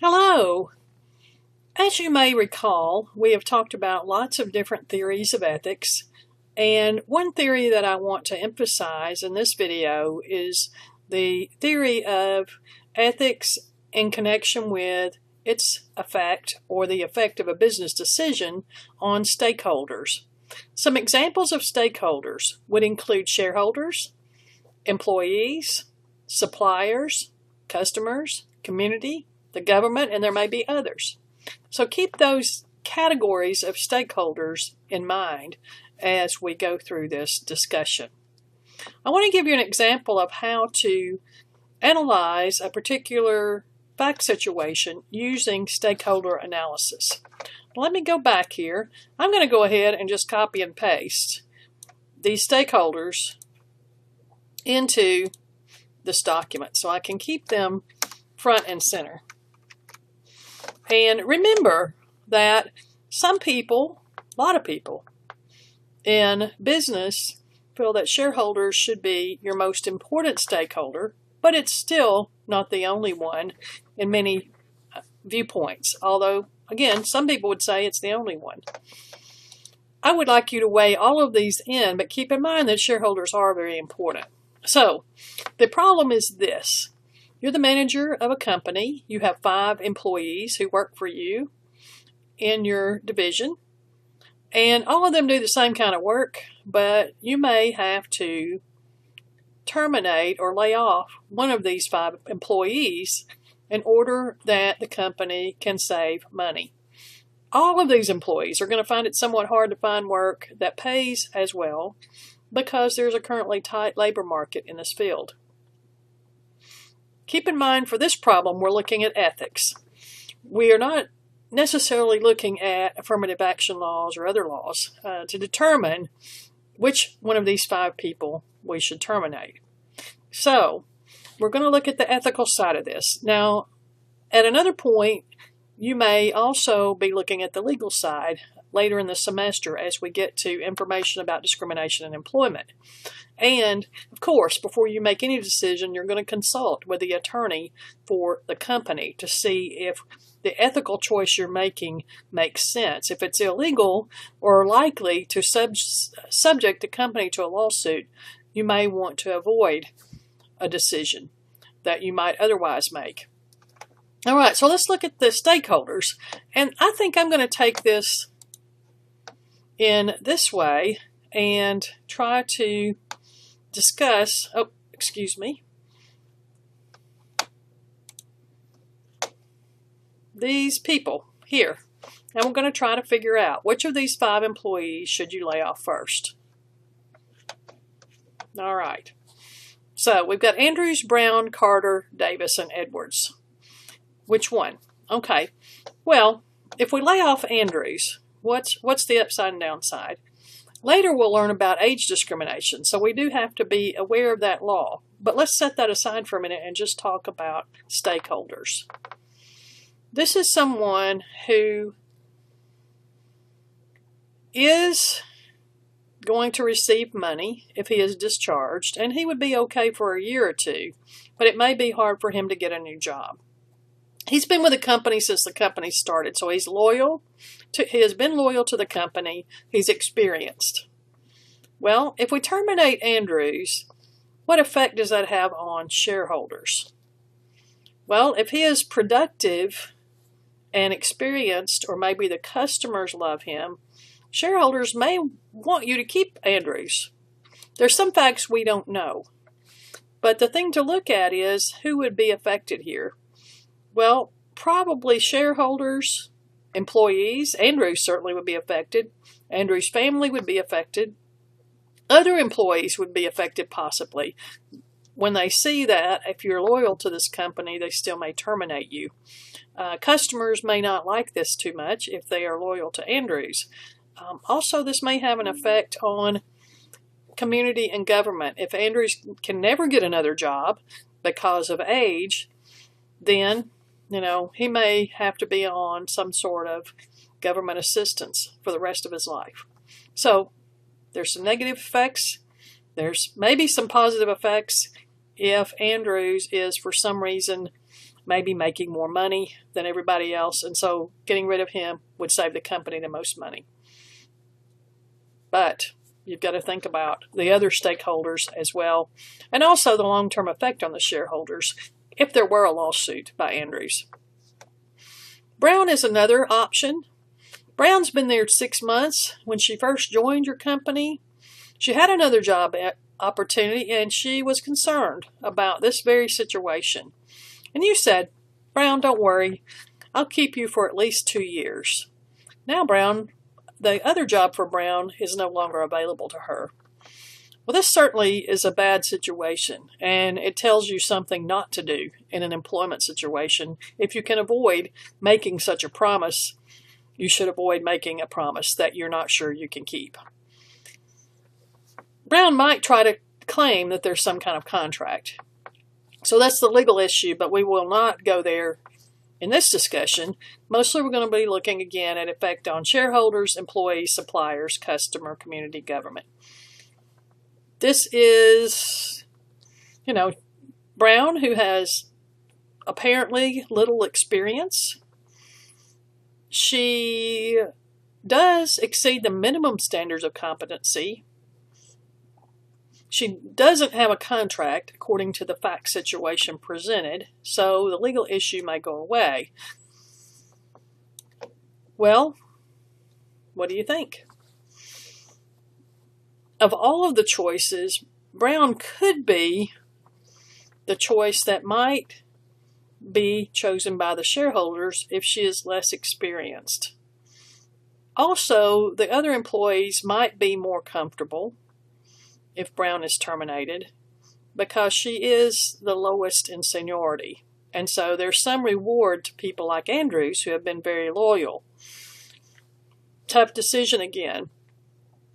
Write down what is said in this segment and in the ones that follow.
Hello! As you may recall, we have talked about lots of different theories of ethics, and one theory that I want to emphasize in this video is the theory of ethics in connection with its effect or the effect of a business decision on stakeholders. Some examples of stakeholders would include shareholders, employees, suppliers, customers, community, the government, and there may be others. So keep those categories of stakeholders in mind as we go through this discussion. I want to give you an example of how to analyze a particular fact situation using stakeholder analysis. Let me go back here. I'm going to go ahead and just copy and paste these stakeholders into this document so I can keep them front and center. And remember that some people, a lot of people in business feel that shareholders should be your most important stakeholder, but it's still not the only one in many viewpoints. Although, again, some people would say it's the only one. I would like you to weigh all of these in, but keep in mind that shareholders are very important. So, the problem is this. You're the manager of a company. You have 5 employees who work for you in your division. And all of them do the same kind of work, but you may have to terminate or lay off one of these 5 employees in order that the company can save money. All of these employees are going to find it somewhat hard to find work that pays as well because there's a currently tight labor market in this field. Keep in mind, for this problem, we're looking at ethics. We are not necessarily looking at affirmative action laws or other laws to determine which one of these 5 people we should terminate. So, we're going to look at the ethical side of this. Now, at another point, you may also be looking at the legal side later in the semester as we get to information about discrimination in employment. And, of course, before you make any decision, you're going to consult with the attorney for the company to see if the ethical choice you're making makes sense. If it's illegal or likely to subject the company to a lawsuit, you may want to avoid a decision that you might otherwise make. All right, so let's look at the stakeholders. And I think I'm going to take this in this way and try to discuss, these people here. And we're going to try to figure out which of these 5 employees should you lay off first. All right. So we've got Andrews, Brown, Carter, Davis, and Edwards. Which one? Okay. Well, if we lay off Andrews, what's the upside and downside? Later we'll learn about age discrimination, so we do have to be aware of that law. But let's set that aside for a minute and just talk about stakeholders. This is someone who is going to receive money if he is discharged, and he would be okay for a year or 2, but it may be hard for him to get a new job. He's been with the company since the company started, so he has been loyal to the company. He's experienced. Well, if we terminate Andrews, what effect does that have on shareholders? Well, if he is productive and experienced, or maybe the customers love him, shareholders may want you to keep Andrews. There's some facts we don't know. But the thing to look at is who would be affected here. Well, probably shareholders, employees. Andrews certainly would be affected. Andrews' family would be affected. Other employees would be affected possibly. When they see that, if you're loyal to this company, they still may terminate you. Customers may not like this too much if they are loyal to Andrews. Also, this may have an effect on community and government. If Andrews can never get another job because of age, then he may have to be on some sort of government assistance for the rest of his life. So there's some negative effects. There's maybe some positive effects if Andrews is, for some reason, maybe making more money than everybody else, and so getting rid of him would save the company the most money. But you've got to think about the other stakeholders as well, and also the long-term effect on the shareholders if there were a lawsuit by Andrews. Brown is another option. Brown's been there 6 months. When she first joined your company, she had another job opportunity, and she was concerned about this very situation. And you said, Brown, don't worry, I'll keep you for at least 2 years. Now the other job for Brown is no longer available to her. Well, this certainly is a bad situation, and it tells you something not to do in an employment situation. If you can avoid making such a promise, you should avoid making a promise that you're not sure you can keep. Brown might try to claim that there's some kind of contract. So that's the legal issue, but we will not go there in this discussion. Mostly we're going to be looking again at effect on shareholders, employees, suppliers, customer, community, government. This is, Brown, who has apparently little experience. She does exceed the minimum standards of competency. She doesn't have a contract according to the fact situation presented, so the legal issue may go away. Well, what do you think? Of all of the choices, Brown could be the choice that might be chosen by the shareholders if she is less experienced. Also, the other employees might be more comfortable if Brown is terminated because she is the lowest in seniority. And so there's some reward to people like Andrews who have been very loyal. Tough decision again.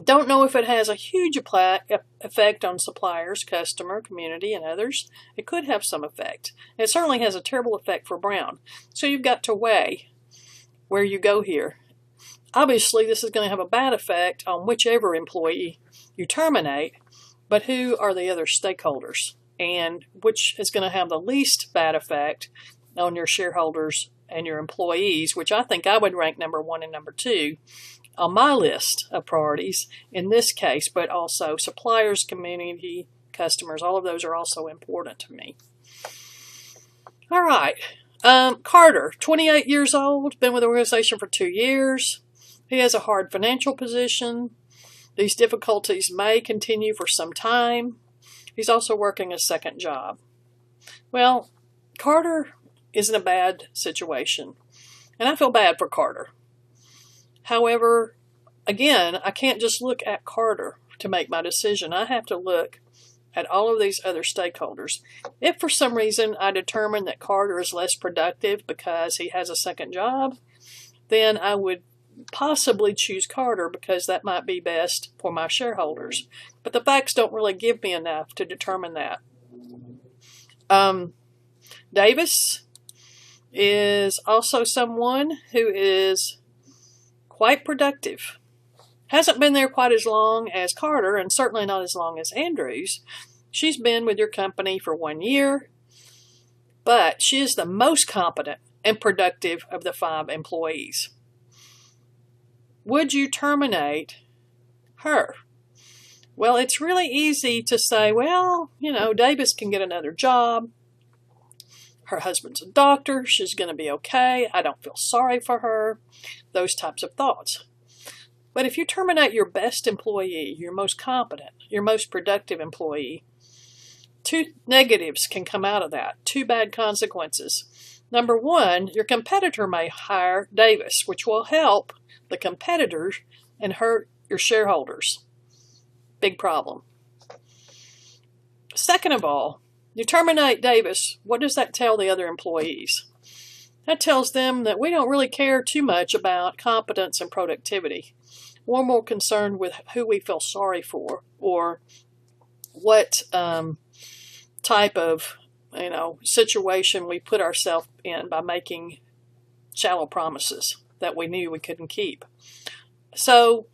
Don't know if it has a huge effect on suppliers, customer, community, and others. It could have some effect. It certainly has a terrible effect for Brown. So you've got to weigh where you go here. Obviously, this is going to have a bad effect on whichever employee you terminate, but who are the other stakeholders? And which is going to have the least bad effect on your shareholders and your employees, which I think I would rank number 1 and number 2 on my list of priorities in this case, but also suppliers, community, customers, all of those are also important to me. All right. Carter, 28 years old, been with the organization for 2 years. He has a hard financial position. These difficulties may continue for some time. He's also working a second job. Well, Carter is in a bad situation, and I feel bad for Carter. However, again, I can't just look at Carter to make my decision. I have to look at all of these other stakeholders. If for some reason I determine that Carter is less productive because he has a second job, then I would possibly choose Carter because that might be best for my shareholders. But the facts don't really give me enough to determine that. Davis is also someone who is quite productive. Hasn't been there quite as long as Carter, and certainly not as long as Andrews. She's been with your company for 1 year, but she is the most competent and productive of the 5 employees. Would you terminate her? Well, it's really easy to say, well, Davis can get another job. Her husband's a doctor. She's going to be okay. I don't feel sorry for her. Those types of thoughts. But if you terminate your best employee, your most competent, your most productive employee, 2 negatives can come out of that, 2 bad consequences. Number 1, your competitor may hire Davis, which will help the competitors and hurt your shareholders. Big problem. Second of all, you terminate Davis, what does that tell the other employees? That tells them that we don't really care too much about competence and productivity. We're more concerned with who we feel sorry for or what type of situation we put ourselves in by making shallow promises that we knew we couldn't keep. So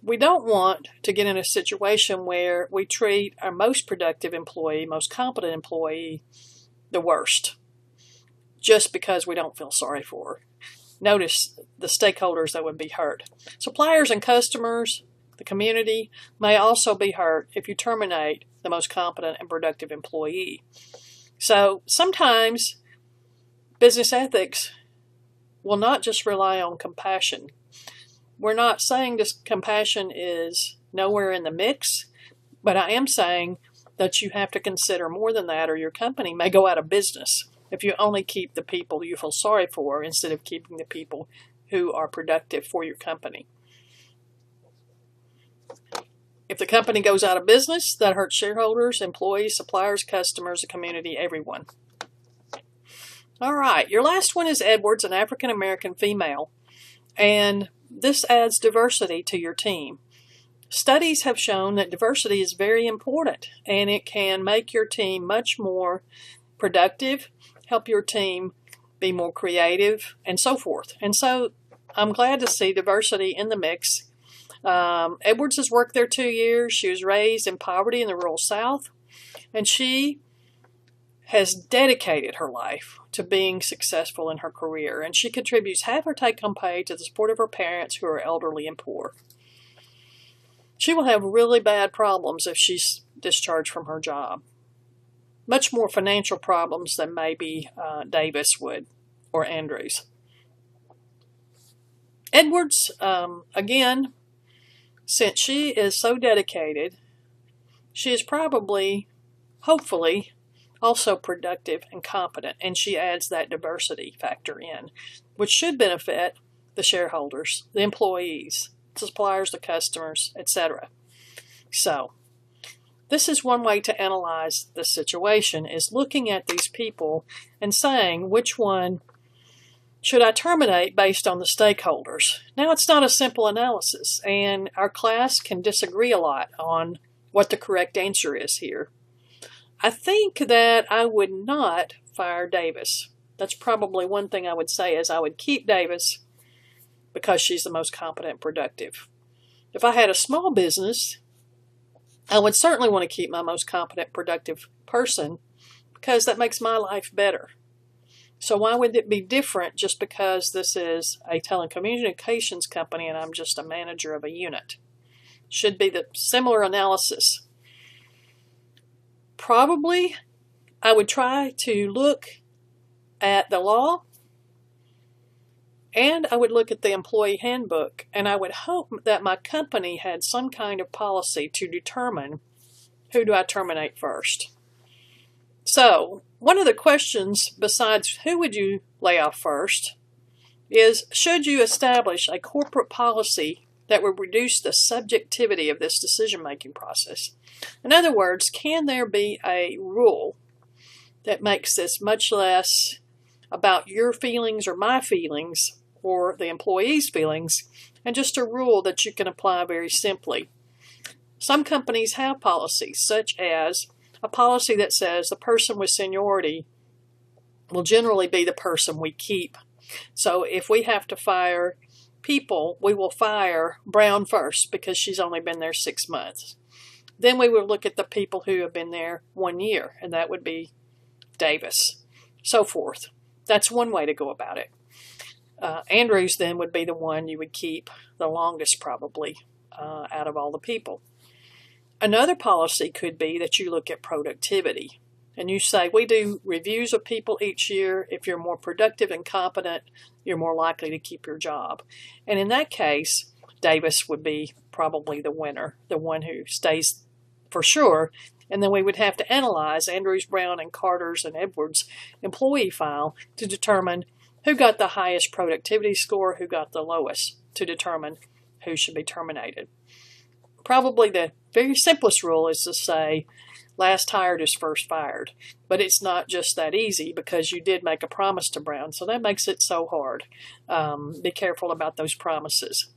we don't want to get in a situation where we treat our most productive employee, most competent employee, the worst, just because we don't feel sorry for her. Notice the stakeholders that would be hurt. Suppliers and customers, the community, may also be hurt if you terminate the most competent and productive employee. So sometimes business ethics will not just rely on compassion. We're not saying this compassion is nowhere in the mix, but I am saying that you have to consider more than that, or your company may go out of business if you only keep the people you feel sorry for instead of keeping the people who are productive for your company. If the company goes out of business, that hurts shareholders, employees, suppliers, customers, the community, everyone. All right, your last one is Edwards, an African-American female, and this adds diversity to your team. Studies have shown that diversity is very important, and it can make your team much more productive, help your team be more creative, and so forth. And so I'm glad to see diversity in the mix. Edwards has worked there 2 years. She was raised in poverty in the rural South, and she has dedicated her life to being successful in her career, and she contributes half her take-home pay to the support of her parents who are elderly and poor. She will have really bad problems if she's discharged from her job. Much more financial problems than maybe Davis would, or Andrews. Edwards, again, since she is so dedicated, she is probably, hopefully, also productive and competent, and she adds that diversity factor in, which should benefit the shareholders, the employees, the suppliers, the customers, etc. So, this is one way to analyze the situation, is looking at these people and saying, which one should I terminate based on the stakeholders? Now, it's not a simple analysis, and our class can disagree a lot on what the correct answer is here. I think that I would not fire Davis. That's probably one thing I would say, is I would keep Davis because she's the most competent and productive. If I had a small business, I would certainly want to keep my most competent, productive person because that makes my life better. So why would it be different just because this is a telecommunications company and I'm just a manager of a unit? Should be the similar analysis. Probably I would try to look at the law, and I would look at the employee handbook, and I would hope that my company had some kind of policy to determine who do I terminate first. So, one of the questions besides who would you lay off first is, should you establish a corporate policy that would reduce the subjectivity of this decision-making process? In other words, can there be a rule that makes this much less about your feelings or my feelings or the employee's feelings, and just a rule that you can apply very simply? Some companies have policies, such as a policy that says the person with seniority will generally be the person we keep. So if we have to fire people, we will fire Brown first because she's only been there 6 months. Then we would look at the people who have been there 1 year, and that would be Davis, so forth. That's one way to go about it. Andrews then would be the one you would keep the longest probably out of all the people. Another policy could be that you look at productivity, and you say, we do reviews of people each year. If you're more productive and competent, you're more likely to keep your job. And in that case, Davis would be probably the winner, the one who stays for sure. And then we would have to analyze Andrews, Brown, and Carter's and Edwards' employee file to determine who got the highest productivity score, who got the lowest, to determine who should be terminated. Probably the very simplest rule is to say, last hired is first fired. But it's not just that easy because you did make a promise to Brown, so that makes it so hard. Be careful about those promises.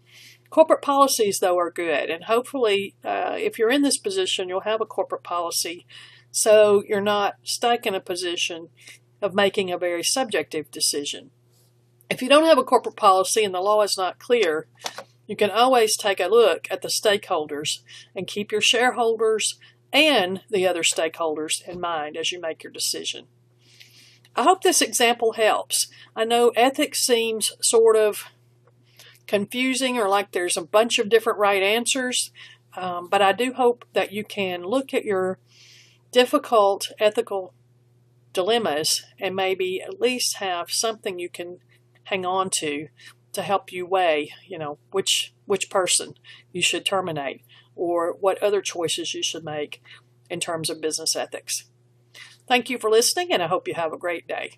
Corporate policies, though, are good, and hopefully if you're in this position, you'll have a corporate policy so you're not stuck in a position of making a very subjective decision. If you don't have a corporate policy and the law is not clear, you can always take a look at the stakeholders and keep your shareholders and the other stakeholders in mind as you make your decision. I hope this example helps. I know ethics seems sort of confusing or like there's a bunch of different right answers, but I do hope that you can look at your difficult ethical dilemmas and maybe at least have something you can hang on to help you weigh, which person you should terminate or what other choices you should make in terms of business ethics. Thank you for listening, and I hope you have a great day.